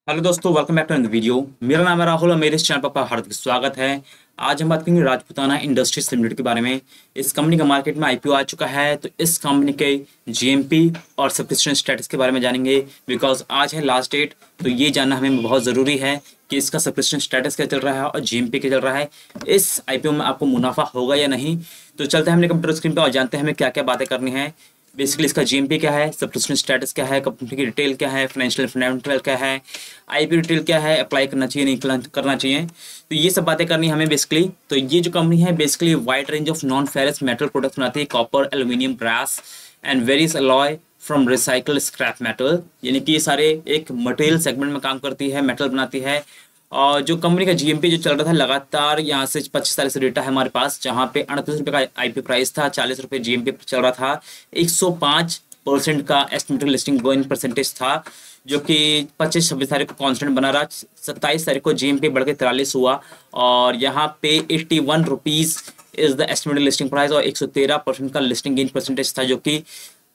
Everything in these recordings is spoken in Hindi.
हेलो दोस्तों, welcome back to the video. मेरा नाम है राहुल और मेरे इस चैनल पर आपका हार्दिक स्वागत है। आज हम बात करेंगे राजपूताना इंडस्ट्रीज लिमिटेड के बारे में। इस कंपनी का मार्केट में आईपीओ आ चुका है, तो इस कंपनी के जीएमपी और सब्सक्रिप्शन स्टेटस के बारे में जानेंगे। बिकॉज आज है लास्ट डेट, तो ये जानना हमें बहुत ज़रूरी है कि इसका सब्सक्रिप्शन स्टेटस क्या चल रहा है और जीएमपी क्या चल रहा है, इस आईपीओ में आपको मुनाफा होगा या नहीं। तो चलते हैं हमने कंप्यूटर स्क्रीन पर और जानते हैं हमें क्या क्या बातें करनी है। बेसिकली इसका जीएमपी क्या है, सब्सक्रिप्शन स्टेटस क्या है, कंपनी की डिटेल क्या है, फाइनेंशियल फंडामेंटल क्या है, आईपी डिटेल क्या है, अप्लाई करना चाहिए नहीं करना चाहिए, तो ये सब बातें करनी है हमें बेसिकली। तो ये जो कंपनी है basically wide range of non ferrous metal products बनाती है, copper, aluminium, brass and various alloy from recycle scrap metal. यानी कि ये सारे एक मटेरियल सेगमेंट में काम करती है, मेटल बनाती है। और जो कंपनी का जीएमपी जो चल रहा था लगातार, यहाँ से 25 तारीख से डेटा है हमारे पास, जहाँ पे 38 रुपये का आईपी प्राइस था, 40 रुपये जीएमपी चल रहा था। 105% का एस्टिमेटेड लिस्टिंग गोइंग परसेंटेज था, जो कि 25-26 तारीख को कांस्टेंट बना रहा। 27 तारीख को जीएमपी बढ़ के 43 हुआ और यहाँ पे 81 rupees is the estimated listing price और 113% का लिस्टिंग गेन परसेंटेज था, जो कि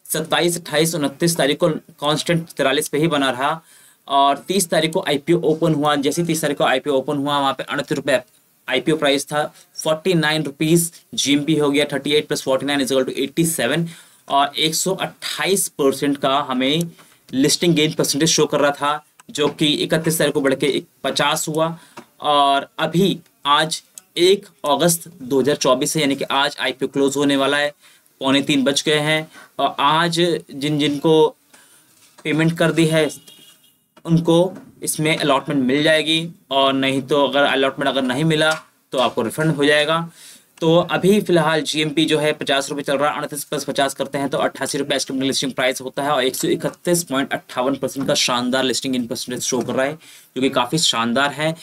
27, 28, 29 तारीख को कांस्टेंट 43 पे ही बना रहा। और 30 तारीख को आईपीओ ओपन हुआ। जैसे 30 तारीख को आईपीओ ओपन हुआ, वहाँ पे 38 रुपये आईपीओ प्राइस था, 49 रुपीज़ जीएमपी हो गया। 38 + 49 = 87 और 128% का हमें लिस्टिंग गेन परसेंटेज शो कर रहा था, जो कि 31 तारीख को बढ़ के 50 हुआ। और अभी आज 1 अगस्त 2024 है, यानी कि आज आईपीओ क्लोज होने वाला है। 2:45 बज गए हैं और आज जिनको पेमेंट कर दी है उनको इसमें अलॉटमेंट मिल जाएगी, और नहीं तो अगर अलॉटमेंट अगर नहीं मिला तो आपको रिफंड हो जाएगा। तो अभी फिलहाल जीएमपी जो है 50 रुपये चल रहा है। 38 + 50 करते हैं तो 88 रुपये एस्टिमेटेड लिस्टिंग प्राइस होता है और 131.58% का शानदार लिस्टिंग इन परसेंटेज शो कर रहा है, जो कि काफ़ी शानदार है।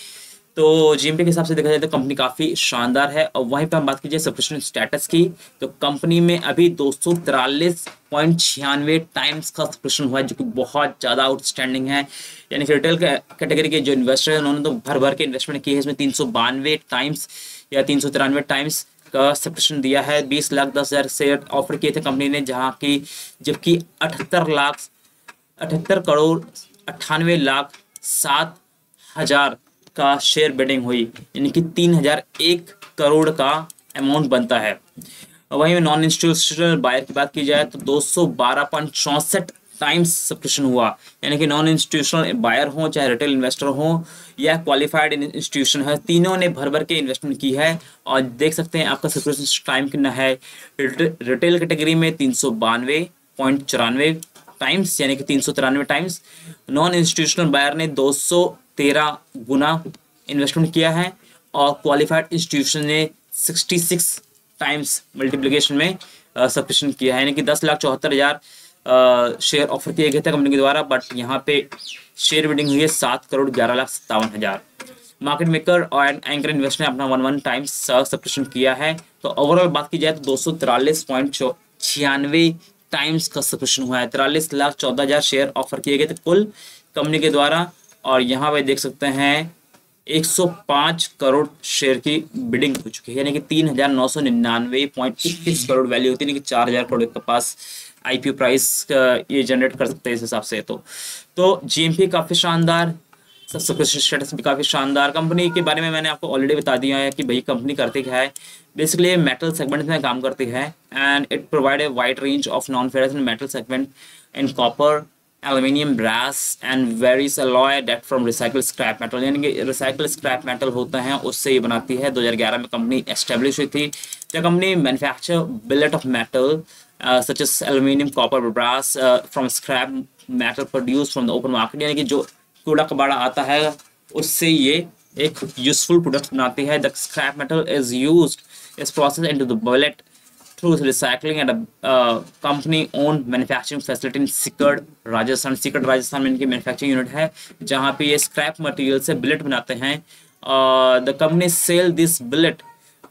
तो जीएमपी के हिसाब से देखा जाए तो कंपनी काफ़ी शानदार है। और वहीं पर हम बात कीजिए सब्सक्रिप्शन स्टेटस की, तो कंपनी में अभी 243.96 टाइम्स का सब्सक्रिप्शन हुआ है, जो कि बहुत ज़्यादा आउटस्टैंडिंग है। यानी कि रिटेल कैटेगरी के जो इन्वेस्टर हैं उन्होंने तो भर भर के इन्वेस्टमेंट की है। इसमें 392 टाइम्स या 393 टाइम्स का सब्सक्रिप्शन दिया है। 20,10,000 शेयर ऑफर किए थे कंपनी ने, जहाँ की जबकि 78,98,07,000 का शेयर बिडिंग हुई, यानी कि 3,001 करोड़ का अमाउंट बनता है। वहीं नॉन इंस्टीट्यूशनल बायर की बात की जाए तो 212.64 टाइम्स सब्सक्रिप्शन हुआ। यानी कि नॉन इंस्टीट्यूशनल बायर हो, चाहे रिटेल इन्वेस्टर हो या क्वालिफाइड इंस्टीट्यूशन है, तीनों ने भर भर के इन्वेस्टमेंट की है। और देख सकते हैं आपका सब्सक्रिप्शन टाइम कितना है। रिटेल कैटेगरी में 392.94 टाइम्स, यानी कि 393 टाइम्स। नॉन इंस्टीट्यूशनल बायर ने 213 गुना इन्वेस्टमेंट किया है और क्वालिफाइड इंस्टीट्यूशन ने 66 टाइम्स मल्टीप्लिकेशन में सब्सक्रिप्शन किया है। यानी कि 10,74,000 शेयर ऑफर किए गए थे कंपनी के द्वारा, बट यहाँ पे शेयर बिडिंग हुई है 7,11,57,000। मार्केट मेकर और एंकर इन्वेस्टर ने अपना 11 टाइम्स सब्सक्रिप्शन किया है। तो ओवरऑल बात की जाए तो 243.96 टाइम्स का सब्सक्रिप्शन हुआ है। 43,14,000 शेयर ऑफर किए गए थे कुल कंपनी के द्वारा, और यहाँ पे देख सकते हैं 105 करोड़ शेयर की बिडिंग हो चुकी है। यानी कि 3,999.21 करोड़ वैल्यू होती है, यानी कि 4,000 करोड़ के पास आईपीओ प्राइस ये जनरेट कर सकते हैं इस हिसाब से। तो जीएमपी काफ़ी शानदार, सब्सक्रिप्शन स्टेटस भी काफ़ी शानदार। कंपनी के बारे में मैंने आपको ऑलरेडी बता दिया है कि भाई कंपनी करती क्या है। बेसिकली मेटल सेगमेंट में काम करती है and it provide a wide range of non ferrous metal segment in copper, aluminium, brass and various alloy that from recycle scrap metal. यानी कि रिसाइकल स्क्रैप मेटल होता है उससे ये बनाती है। 2011 में कंपनी एस्टेब्लिश हुई थी। The company manufacture billet of metal such as aluminium, copper, brass from scrap metal produced from the open market। यानी कि जो कूड़ा कबाड़ा आता है उससे ये एक यूजफुल प्रोडक्ट बनाती है। The scrap metal is used is processed into the billet through recycling at company own manufacturing facility in Sikar, Rajasthan. Sikar Rajasthan में इनकी मैन्युफैक्चरिंग यूनिट है, जहाँ पे ये स्क्रैप मटेरियल से बिलेट बनाते हैं। The company sell this billet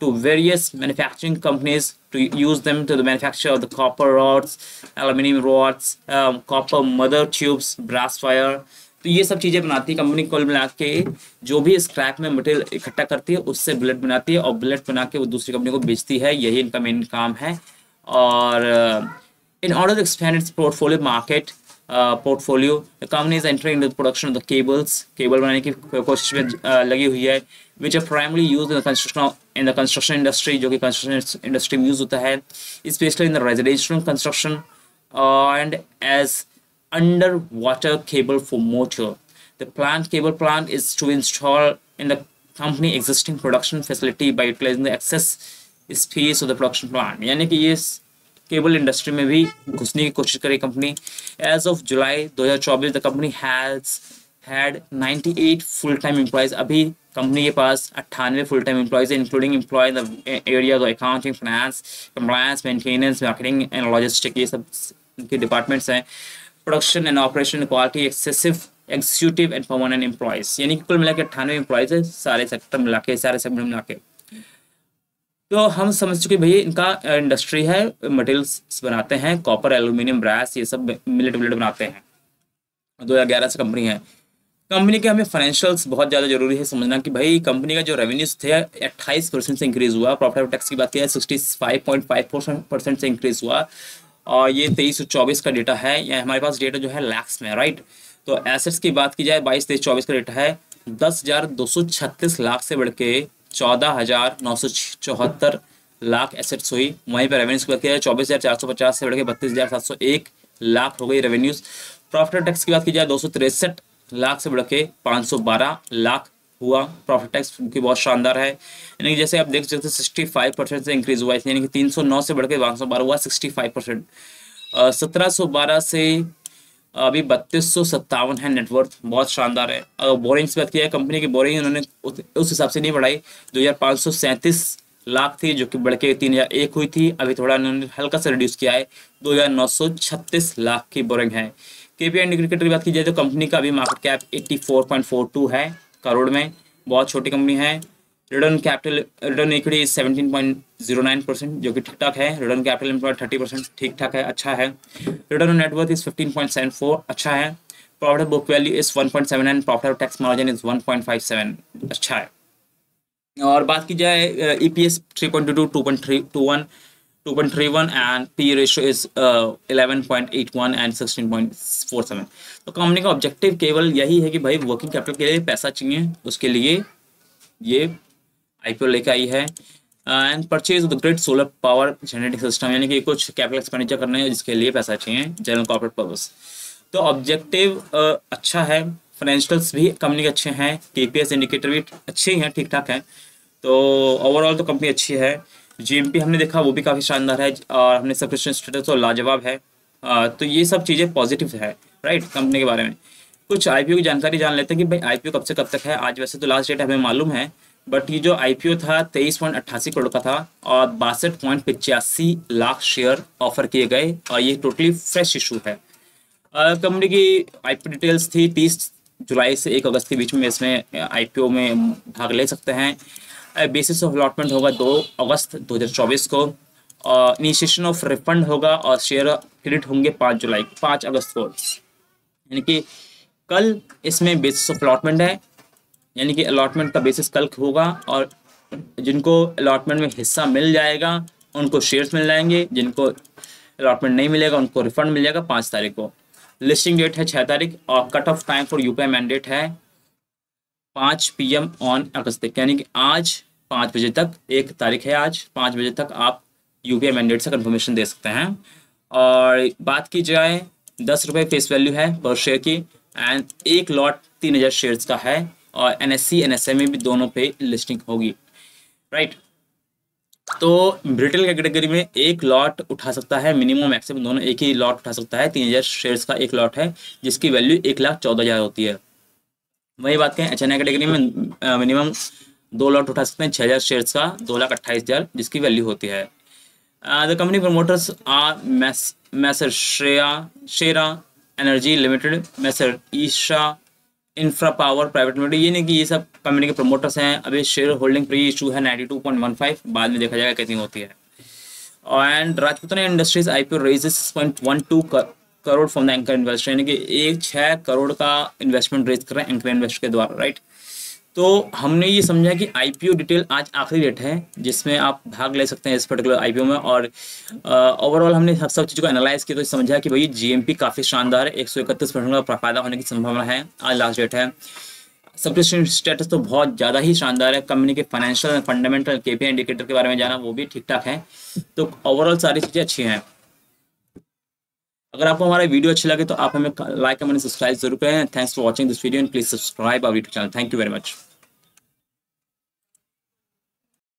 to various manufacturing companies to use them to the manufacture of the copper rods, aluminum rods, copper mother tubes, brass wire। तो ये सब चीज़ें बनाती है कंपनी। कुल मिला के जो भी स्क्रैप में मटेरियल इकट्ठा करती है उससे बुलेट बनाती है और बुलेट बना के वो दूसरी कंपनी को बेचती है। यही इनका मेन काम है। और in order to expand its portfolio market, portfolio. The company is entering into the production of the cables. Cable बनाने की कोशिश में लगी हुई है, which are primarily used in the construction industry, जो कि construction industry में use होता है, especially in the residential construction and as underwater cable for motor. The cable plant is to install in the company existing production facility by utilizing the excess space of the production plant. यानी कि ये केबल इंडस्ट्री में भी घुसने की कोशिश करी company. As of July 2024 the company has had 98 full time employees. अभी कंपनी के पास 98 फुल टाइम एम्प्लॉयज है, including employee in the area of accounting, finance, compliance, maintenance, marketing and logistic. ये सब इनके डिपार्टमेंट्स हैं. Production and operation, quality, executive and permanent employees. यानी कि कुल मिला के 98 एम्प्लॉयज है, सारे सेक्टर मिला के, सारे सेगमेंट मिला के. तो हम समझ चुके भैया इनका इंडस्ट्री है, मटेरियल्स बनाते हैं, कॉपर, एल्यूमिनियम, ब्रास, ये सब मिलेट बनाते हैं. 2011 से कंपनी है. कंपनी के हमें फाइनेंशियल्स बहुत ज़्यादा जरूरी है समझना कि भाई कंपनी का जो रेवेन्यूज थे 28% से इंक्रीज हुआ. प्रॉफिट टैक्स की बात की है 65.5% से इंक्रीज हुआ. और ये 23-24 का डेटा है. ये हमारे पास डेटा जो है लैक्स में, राइट. तो एसेट्स की बात की जाए 22-23-24 का डेटा है 10,236 लाख से बढ़ के 14,974 लाख एसेट्स हुई. वहीं पर रेवेन्यूज की बात की जाए 24,450 से बढ़ के 32,701 लाख हो गई रेवेन्यूज. प्रॉफिट टैक्स की बात की जाए 263 लाख से बढ़ के 512 लाख हुआ प्रॉफिट टैक्स, की बहुत शानदार है. यानी कि जैसे आप देख सकते हैं 65% से इंक्रीज हुआ है. यानी कि 309 से बढ़ के 512 हुआ, 65%. 1712 से अभी 3257 है नेटवर्थ, बहुत शानदार है. अगर बोरिंग से बात की जाए कंपनी की बोरिंग उन्होंने उस हिसाब से नहीं बढ़ाई. 2537 लाख थी जो कि बढ़ के 3001 हुई थी. अभी थोड़ा उन्होंने हल्का सा रिड्यूस किया है, 2936 लाख की बोरिंग है. केपीआई इंडिकेटर की बात की जाए तो कंपनी का अभी मार्केट कैप 84.42 है करोड़ में, बहुत छोटी कंपनी है. रिटर्न इक्विटी 17.09% जो कि ठीक ठाक है. रिटर्न कैपिटल एम्प्लॉयड 30% ठीक ठाक है, अच्छा है. रिटर्न नेटवर्थ इज 15.74, अच्छा है. Profit book value is 1.79, profit tax margin is 1.57, अच्छा है. और बात की जाए EPS 3.22, 2.31 and P ratio is 11.81 and 16.47. तो कंपनी का ऑब्जेक्टिव केवल यही है कि भाई वर्किंग कैपिटल के लिए पैसा चाहिए, उसके लिए ये IPO लेकर आई है. And purchase of the grid solar power generating system, यानी कि कुछ कैपिटल एक्सपेंडिचर करने हैं जिसके लिए पैसा चाहिए, जनरल कॉर्पोरेट पर्पस. तो ऑब्जेक्टिव अच्छा है. फाइनेंशियल्स भी कंपनी के अच्छे हैं, KPS इंडिकेटर भी अच्छे ही हैं, ठीक ठाक हैं. तो ओवरऑल तो कंपनी अच्छी है. GMP हमने देखा वो भी काफ़ी शानदार है, और हमने सब्सक्रिप्शन स्टेटस तो लाजवाब है. तो ये सब चीज़ें पॉजिटिव है, राइट. कंपनी के बारे में कुछ IPO की जानकारी जान लेते हैं कि भाई IPO कब से कब तक है. आज वैसे तो लास्ट डेट हमें मालूम है, बट ये जो IPO था 23.88 करोड़ का था और 62.85 लाख शेयर ऑफर किए गए, और ये टोटली फ्रेश इशू है. कंपनी की IPO डिटेल्स थी 30 जुलाई से 1 अगस्त के बीच में इसमें IPO में भाग ले सकते हैं. बेसिस ऑफ अलॉटमेंट होगा 2 अगस्त 2024 को. इनिशिएशन ऑफ रिफंड होगा और शेयर क्रेडिट होंगे 5 अगस्त को. यानी कि कल इसमें बेसिस ऑफ अलॉटमेंट है, यानी कि अलॉटमेंट का बेसिस कल होगा, और जिनको अलॉटमेंट में हिस्सा मिल जाएगा उनको शेयर्स मिल जाएंगे, जिनको अलॉटमेंट नहीं मिलेगा उनको रिफंड मिल जाएगा 5 तारीख को. लिस्टिंग डेट है 6 तारीख, और cut off time for UPI mandate है 5 PM ऑन अगस्त तक. यानी कि आज 5 बजे तक, 1 तारीख है आज, 5 बजे तक आप UPI मैंडेट से कंफर्मेशन दे सकते हैं. और बात की जाए 10 रुपये फेस वैल्यू है पर शेयर की, एंड 1 लॉट 3000 शेयर्स का है, और NSE NSE में भी दोनों पे लिस्टिंग होगी, राइट. तो रिटेल कैटेगरी में 1 लॉट उठा सकता है, मिनिमम मैक्सिमम दोनों एक ही लॉट उठा सकता है. 3000 शेयर्स का 1 लॉट है जिसकी वैल्यू 1,14,000 होती है. वही बात करें HNI कैटेगरी में मिनिमम 2 लॉट उठा सकते हैं 6000 शेयर्स का, 2,28,000 जिसकी वैल्यू होती है. The company promoters are messrs Shera energy limited, messrs Isha infra power private limited. ये नहीं कि ये सब कंपनी के प्रमोटर्स हैं. अभी शेयर होल्डिंग प्री इशू है 92.15, बाद में देखा जाएगा कितनी होती है. And Rajputana industries IPO raises 6.12 crore from the anchor investor, यानी कि 6 करोड़ का इन्वेस्टमेंट रेज कर रहे हैं एंकर इन्वेस्टर के द्वारा, राइट. तो हमने ये समझा कि आईपीओ डिटेल आज आखिरी डेट है जिसमें आप भाग ले सकते हैं इस पर्टिकुलर आईपीओ में। और ओवरऑल हमने सब चीज़ों को एनालाइज किया तो समझा कि भाई जीएमपी काफ़ी शानदार है, 131% का फायदा होने की संभावना है। आज लास्ट डेट है। सब्सक्रिप्शन स्टेटस तो बहुत ज़्यादा ही शानदार है। कंपनी के फाइनेंशियल फंडामेंटल केपीआई इंडिकेटर के बारे में जाना, वो भी ठीक ठाक है। तो ओवरऑल सारी चीज़ें अच्छी हैं। अगर आपको हमारा वीडियो अच्छी लगे तो आप हमें लाइक कमेंट सब्सक्राइब जरूर करें। Thanks for watching this video and please subscribe our YouTube channel. Thank you very much.